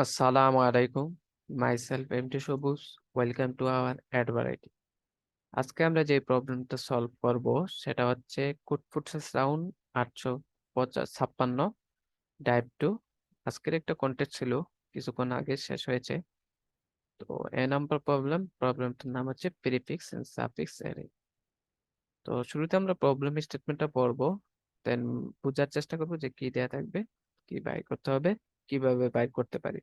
আসসালামু আলাইকুম, myself MT সবুজ। Welcome to our AdwareIT। আজকে আমরা যে প্রবলেমটা সলভ করব সেটা হচ্ছে কোডফোর্সেস রাউন্ড 856 টাইপ 2। আজকের একটা কন্টেস্ট ছিল, কিছুক্ষণ আগে শেষ হয়েছে। তো নাম্বার প্রবলেমটার নাম হচ্ছে প্রিফিক্স এন্ড সাফিক্স অ্যারে। তো শুরুতে আমরা প্রবলেম স্টেটমেন্টটা পড়বো, দেন বোঝার চেষ্টা করবো যে কি দেয়া থাকবে, কি বাইর করতে হবে, কিভাবে বাইর করতে পারি।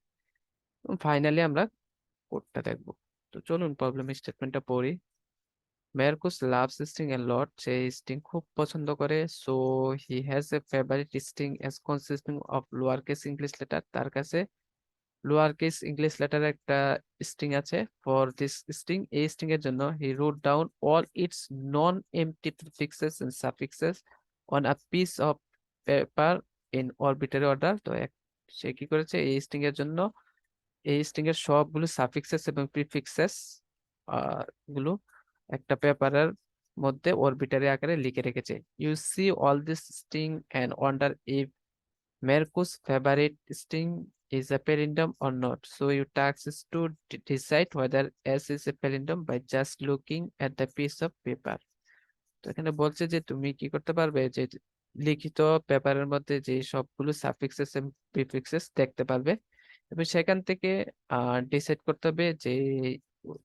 ফাইনালি আমরা কোডটা দেখবো। তো চলুন প্রবলেম স্টেটমেন্টটা পড়ি। Markus loves string a lot, সে স্ট্রিং খুব পছন্দ করে। So he has a favourite string S consisting of lower case English letter. তার কাছে লোয়ার কেস ইংলিশ লেটারের একটা স্ট্রিং আছে। ফর দিস স্ট্রিং, এই স্ট্রিং এর জন্য he wrote down all its non empty prefixes and suffixes on a piece of paper in arbitrary order. তো সে কি করেছে, এই স্ট্রিং এর জন্য এই স্ট্রিং এর সবগুলো সাফিক্সেস এবং প্রিফিক্সেস গুলো একটা পেপারের মধ্যে অরবিটারি আকারে লিখে রেখেছে। You see all this string and wonder if Markus favourite string is a palindrome or not. So your task is to decide whether S is a palindrome by just looking at the piece of paper. তো এখানে বলছে যে তুমি কি করতে পারবে, যে লিখিত পেপারের মধ্যে যে সবগুলো সাফিক্সেস এবং প্রিফিক্সেস দেখতে পারবে, এবং সেখান থেকে ডিসাইড করতে হবে যে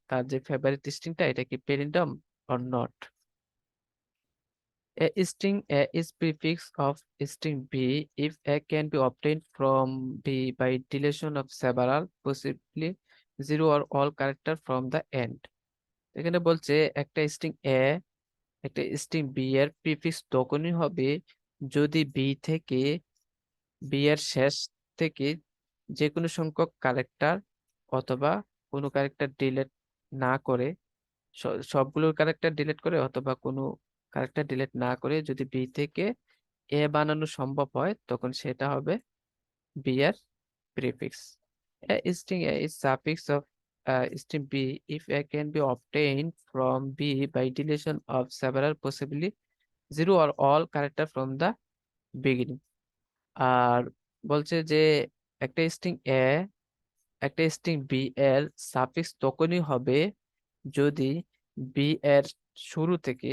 তার যে ফেভারিট স্ট্রিংটা এটা কি palindrome or not. A string A is prefix of string B if A can be obtained from B by deletion of several, possibly zero or all character from the end. এখানে বলছে একটা string A একটা string B এর prefix তখনই হবে যদি B এর শেষ থেকে যে কোনো সংখ্যক ক্যারেক্টার অথবা কোনো ক্যারেক্টার ডিলিট না করে, সবগুলো ক্যারেক্টার ডিলিট করে অথবা কোনো ক্যারেক্টার ডিলিট না করে যদি বি থেকে এ বানানো সম্ভব হয়, তখন সেটা হবে বি এর prefix. A string A is suffix of string B if A can be obtained from B by deletion of several, possibly zero or all character from the beginning. আর বলছে যে একটা স্ট্রিং এ একটা স্ট্রিং বি এর suffix তখনই হবে যদি B এর শুরু থেকে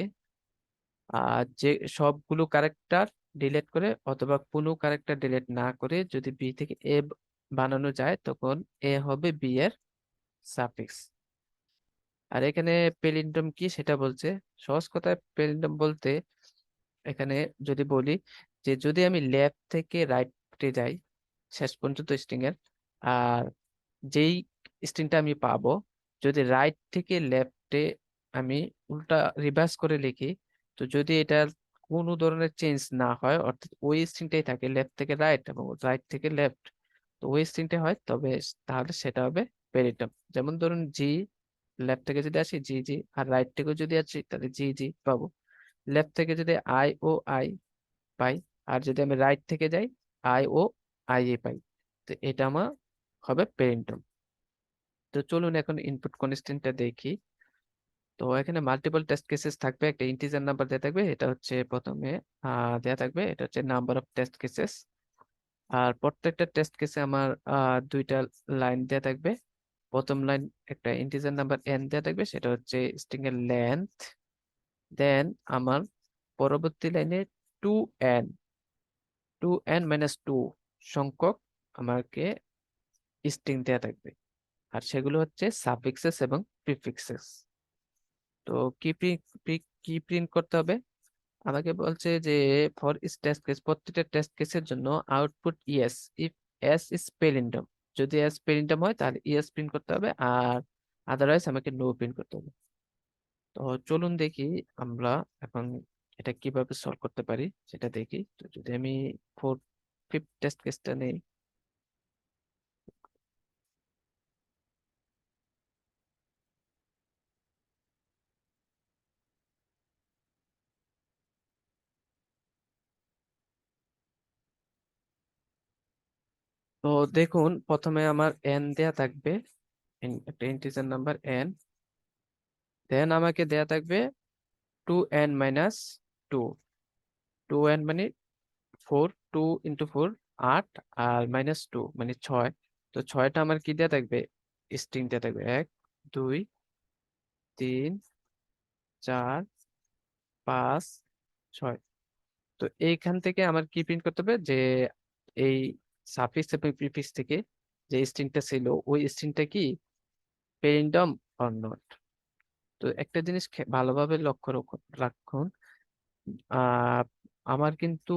যে সবগুলো ক্যারেক্টার ডিলিট করে অথবা কোনো ক্যারেক্টার ডিলিট না করে যদি বি থেকে এ বানানো যায়, তখন এ হবে বি এর সাফিক্স। আর এখানে পেলিন্ড্রোম কি সেটা বলছে। সহজ কথায় পেলিন্ড্রোম বলতে এখানে যদি বলি যে যদি আমি লেফট থেকে রাইটে যাই শেষ পর্যন্ত স্ট্রিং এর, আর যেই স্ট্রিংটা আমি পাবো যদি রাইট থেকে লেফটে আমি উল্টা রিভার্স করে লিখি, তো যদি এটা কোনো ধরনের চেঞ্জ না হয়, অর্থাৎ ওই স্ট্রিংটাই থাকে লেফট থেকে রাইট এবং রাইট থেকে লেফট, তো ওই স্ট্রিংটা হয়, তবে তাহলে সেটা হবে পেরিটম। যেমন ধরুন জি, লেফট থেকে যদি আসি জি জি, আর রাইট থেকে যদি আসি তাহলে জি জি পাবো। লেফট থেকে যদি আই ও আই পাই, আর যদি আমি রাইট থেকে যাই আই ও আই এ পাই, তো এটা আমার হবে পেরিন্টম। তো চলুন এখন ইনপুট কনস্ট্যান্টটা দেখি। তো এখানে মাল্টিপল টেস্ট কেসেস থাকবে, একটা ইন্টিজার নাম্বার দেওয়া থাকবে, এটা হচ্ছে প্রথমে দেওয়া থাকবে, এটা হচ্ছে নাম্বার অফ টেস্ট কেসেস। আর প্রত্যেকটা টেস্ট কেসে আমার দুইটা লাইন দেওয়া থাকবে। প্রথম লাইন একটা ইন্টিজার নাম্বার এন দেওয়া থাকবে, সেটা হচ্ছে স্ট্রিং এর লেন্থ। দেন আমার পরবর্তী লাইনে two n two n minus two সংখ্যক আমাকে স্ট্রিং দেওয়া থাকবে, আর সেগুলো হচ্ছে সাফিক্সেস এবং প্রিফিক্সেস। তো কি কি প্রিন্ট করতে হবে, আমাকে বলছে যে ফর ইস টেস্ট কেস, প্রত্যেকটা টেস্ট কেসের জন্য output yes if S is palindrome. যদি এস পেলিন্ড্রোম হয় তাহলে ইয়েস প্রিন্ট করতে হবে, আর আদারওয়াইজ আমাকে নো প্রিন্ট করতে হবে। তো চলুন দেখি আমরা এখন এটা কিভাবে সলভ করতে পারি সেটা দেখি। তো যদি আমি ফিফথ টেস্ট কেসটা নেই, তো দেখুন প্রথমে আমার এন দেয়া থাকবে, একটা ইন্টিজার নাম্বার এন। দেন আমাকে দেয়া থাকবে two n minus two. Two n মানে ফোর, টু ইন্টু ফোর 8, আর মাইনাস টু মানে 6। তো 6টা আমার কি দেয়া থাকবে, স্ট্রিং দেয়া থাকবে, 1 2 3 4 5 6। তো এইখান থেকে আমার কি প্রিন্ট করতে হবে, যে এই সাফিক্স এবং প্রিফিক্স থেকে যে স্ট্রিংটা ছিল ওই স্ট্রিংটা কি পেরিন্ডম অর নট। তো একটা জিনিস ভালোভাবে লক্ষ্য রাখুন, আহ আমার কিন্তু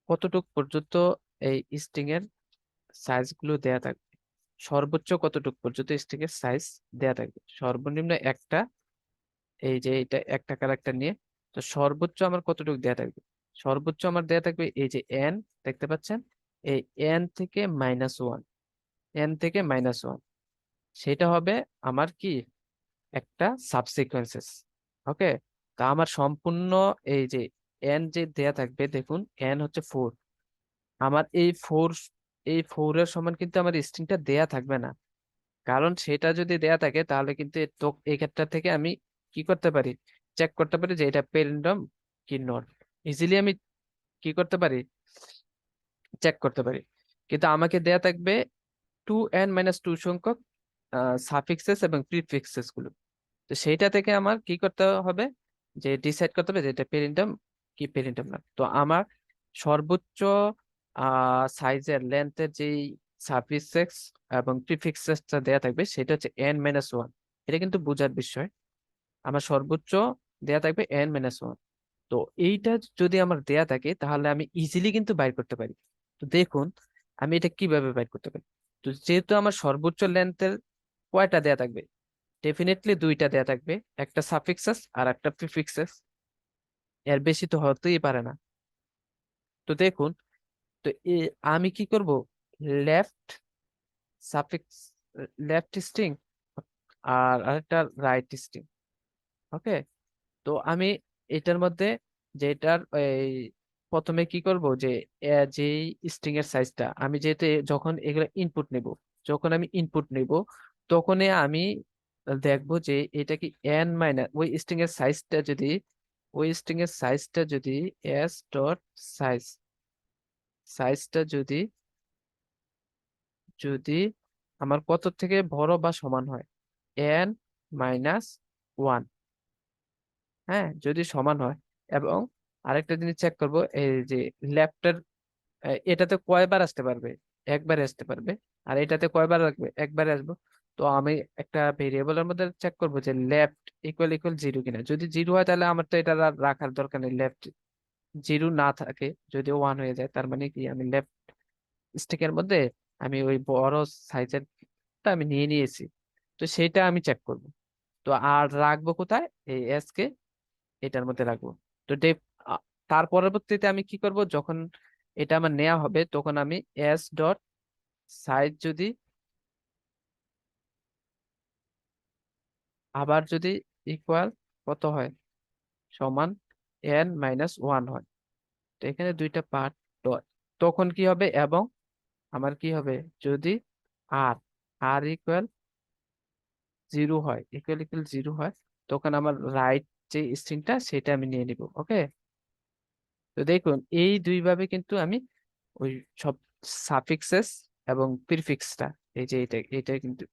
কতটুক পর্যন্ত এই স্ট্রিং এর সাইজ গুলো দেয়া থাকবে, সর্বোচ্চ কতটুক পর্যন্ত স্ট্রিং এর সাইজ দেয়া থাকবে, সর্বনিম্ন একটা, এই যে এটা একটা ক্যারেক্টার নিয়ে, তো সর্বোচ্চ আমার কতটুকু দেয়া থাকবে, সর্বোচ্চ আমার দেয়া থাকবে এই যে এন, দেখতে পাচ্ছেন, এই এন থেকে -1, এন থেকে -1, সেটা হবে আমার কি একটা সাবসিকোয়েন্সেস। ওকে, তা আমার সম্পূর্ণ এই যে এন যে দেয়া থাকবে, দেখুন এন হচ্ছে 4, আমার এই ফোরের সমান কিন্তু আমার স্ট্রিংটা দেয়া থাকবে না, কারণ সেটা যদি দেয়া থাকে তাহলে কিন্তু তো এই ক্ষেত্রে থেকে আমি কি করতে পারি, চেক করতে পারি যে এটা পেরেন্ডম কি নট, ইজিলি আমি কি করতে পারি, চেক করতে পারি। কিন্তু আমাকে দেয়া থাকবে 2n-2 সংখ্যক সাফিক্সেস এবং প্রিফিক্সেস গুলো। তো সেইটা থেকে আমার কি করতে হবে, যে ডিসাইড করতে হবে যে এটা পেরেন্টাম কি পেরেন্টাম না। তো আমার সর্বোচ্চ সাইজের লেন্থের যেই সাফিক্সেস এবং প্রিফিক্সেসটা দেয়া থাকবে সেটা হচ্ছে n-1। এটা কিন্তু বোঝার বিষয়, আমার সর্বোচ্চ দেয়া থাকবে n-1। তো এইটা যদি আমার দেয়া থাকে তাহলে আমি ইজিলি কিন্তু বাইর করতে পারি। তো দেখুন আমি এটা কিভাবে বাইর করতে পারি। তো যেহেতু আমার সর্বোচ্চ লেন্থের কয়টা দেয়া থাকবে, ডেফিনেটলি দুইটা দেয়া থাকবে, একটা সাফিক্সেস আর একটা প্রিফিক্সেস, এর বেশি তো হতেই পারে না। তো দেখুন, তো আমি কি করব, লেফট সাফিক্স, লেফট স্ট্রিং আর আরেকটা রাইট স্ট্রিং। ওকে, তো আমি এটার মধ্যে যেটার এই প্রথমে কি করব, যে যে স্ট্রিং এর সাইজটা আমি যেহেতু যখন এগুলো ইনপুট নেব, যখন আমি ইনপুট নেব তখনই আমি দেখবো যে এটা কি এন মাইনাস ওই স্ট্রিং এর সাইজটা যদি, ওই স্ট্রিং এর সাইজটা যদি এস ডট সাইজ, সাইজটা যদি যদি আমার কত থেকে বড় বা সমান হয়, n-1, হ্যাঁ যদি সমান হয়। এবং আরেকটা জিনিস চেক করব, এই যে লেফটের এটাতে কয়বার আসতে পারবে, একবারে আসতে পারবে, আর এটাতে কয়বার লাগবে, একবারে আসবো। তো আমি একটা ভেরিয়েবলের মধ্যে চেক করব যে লেফট ইকুয়াল ইকুয়াল 0 কিনা, যদি 0 হয় তাহলে আমার তো এটা আর রাখার দরকার নেই, লেফট 0 না থাকে যদি 1 হয়ে যায় তার মানে কি আমি লেফট স্টিকের মধ্যে আমি ওই বড় সাইজের আমি নিয়ে নিয়েছি। তো সেটা আমি চেক করব। তো আর রাখবো কোথায়, এই এস কে এটার মধ্যে রাখবো। তো আ- তার পরবর্তীতে আমি কি করব, যখন এটা আমার নেওয়া হবে তখন আমি এস ডট সাইজ যদি আবার যদি ইকুয়াল কত হয়, সমান n-1 হয়, তো এখানে দুইটা পার্ট ডট, তখন কি হবে, এবং আমার কি হবে, যদি আর আর ইকুয়াল 0 হয়, ইকুয়াল ইকুয়াল 0 হয়, তখন আমার রাইট যে স্ট্রিংটা সেটা আমি নিয়ে নিব। ওকে, তো দেখুন এই দুইভাবে কিন্তু আমি ওই সব সাফিক্সেস এবং প্রিফিক্সটা, এই যে এটা এটা কিন্তু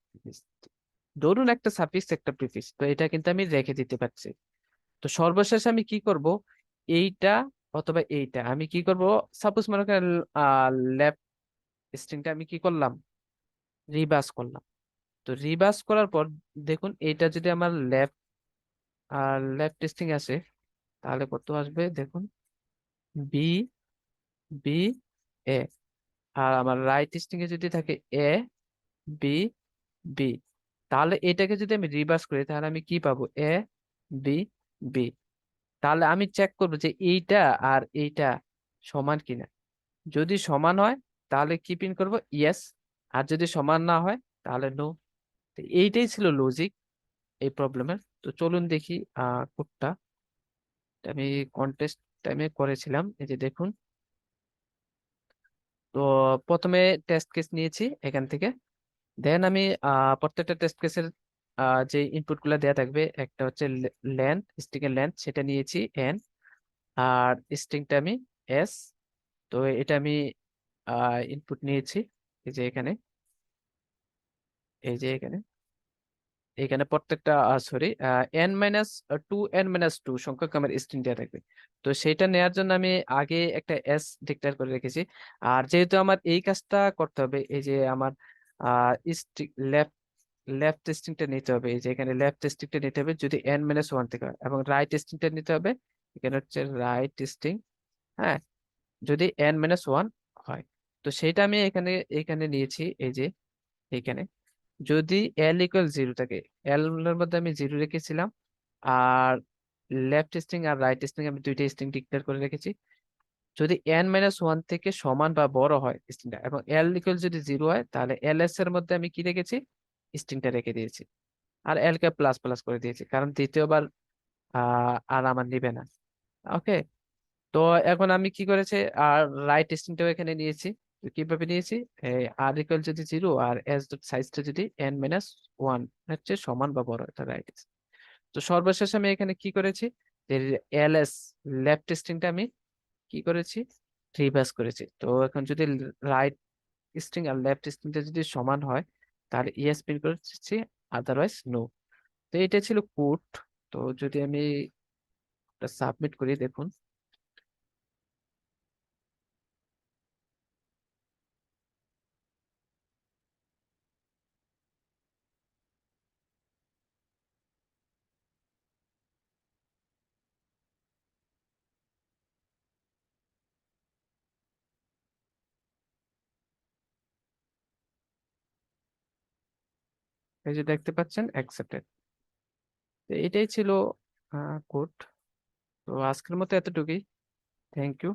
ধরুন একটা সাফিক্স একটা প্রিফিক্স, তো এটা কিন্তু আমি রেখে দিতে পারছি। তো সর্বশেষ আমি কি করব, এইটা অথবা এইটা আমি কি করব, সাপোজ মনে করেন লেফট স্ট্রিংটা আমি কি করলাম, রিভার্স করলাম। তো রিভার্স করার পর দেখুন এটা যদি আমার লেফট স্ট্রিং আসে তাহলে কত আসবে, দেখুন বি বি এ, আর আমার রাইট স্ট্রিং এ যদি থাকে এ বি বি, তাহলে এটাকে যদি আমি রিভার্স করি তাহলে আমি কি পাবো, এ বি বি। তাহলে আমি চেক করবো যে এইটা আর এইটা সমান কিনা, যদি সমান হয় তাহলে কি প্রিন্ট করবো, ইয়েস, আর যদি সমান না হয় তাহলে নো। এইটাই ছিল লজিক এই প্রবলেমের। তো চলুন দেখি কোডটা, আমি কন্টেস্ট টাইমে করেছিলাম, এই যে দেখুন। তো প্রথমে টেস্ট কেস নিয়েছি এখান থেকে, দেন আমি প্রত্যেকটা টেস্ট কেসের যে ইনপুট গুলা দেওয়া থাকবে, একটা হচ্ছে লেন্থ, স্ট্রিং এর লেন্থ সেটা নিয়েছি এন, আর স্ট্রিংটা আমি এস। তো এটা আমি ইনপুট নিয়েছি এই যে এখানে, এই যে এখানে এখানে প্রত্যেকটা সরি n-2 সংখ্যক আমার স্ট্রিং দেওয়া থাকবে। তো সেটা নেওয়ার জন্য আমি আগে একটা এস ডিক্লেয়ার করে রেখেছি। আর যেহেতু আমার এই কাজটা করতে হবে, এই যে আমার লেফট লেফট স্ট্রিংটা নিতে হবে, এই যে এখানে লেফট স্ট্রিংটা নিতে হবে যদি n-1 থেকে হয়, এবং রাইট স্ট্রিংটা নিতে হবে, এখানে হচ্ছে রাইট স্ট্রিং, হ্যাঁ, যদি n-1 হয়। তো সেটা আমি এখানে এখানে নিয়েছি, এই যে এখানে যদি এল ইকুয়াল জিরো থাকে, এল এর মধ্যে আমি জিরো রেখেছিলাম, আর লেফট স্ট্রিং আর রাইট স্ট্রিং আমি দুইটা স্ট্রিং ডিক্লেয়ার করে রেখেছি। যদি n-1 থেকে সমান বা বড় হয় স্ট্রিংটা, এবং এল ইকুয়াল যদি জিরো হয়, তাহলে এল এস এর মধ্যে আমি কি রেখেছি, স্ট্রিংটা রেখে দিয়েছি। আর এল কে প্লাস প্লাস করে দিয়েছি, কারণ দ্বিতীয়বার আর আমার নিবে না। ওকে। তো এখন আমি কি করেছি, আর রাইট স্ট্রিংটাও এখানে নিয়েছি। তো কিভাবে নিয়েছি, আর ইকুয়াল যদি জিরো আর এস ডট সাইজটা যদি n-1 হচ্ছে সমান বা বড়, এটা রাইট। তো সর্বশেষ আমি এখানে কি করেছি, যে এলএস লেফট স্ট্রিংটা আমি কি করেছি, রিভার্স করেছি। তো এখন যদি রাইট স্ট্রিং আর লেফট স্ট্রিংটা যদি সমান হয়, তাহলে ইয়েস প্রিন্ট করেছি, আদারওয়াইজ নো। তো এটা ছিল কোড। তো যদি আমি সাবমিট করি, দেখুন এই যে দেখতে পাচ্ছেন অ্যাকসেপ্টেড। তো এটাই ছিল কোড। তো আজকের মতো এতটুকুই। Thank you.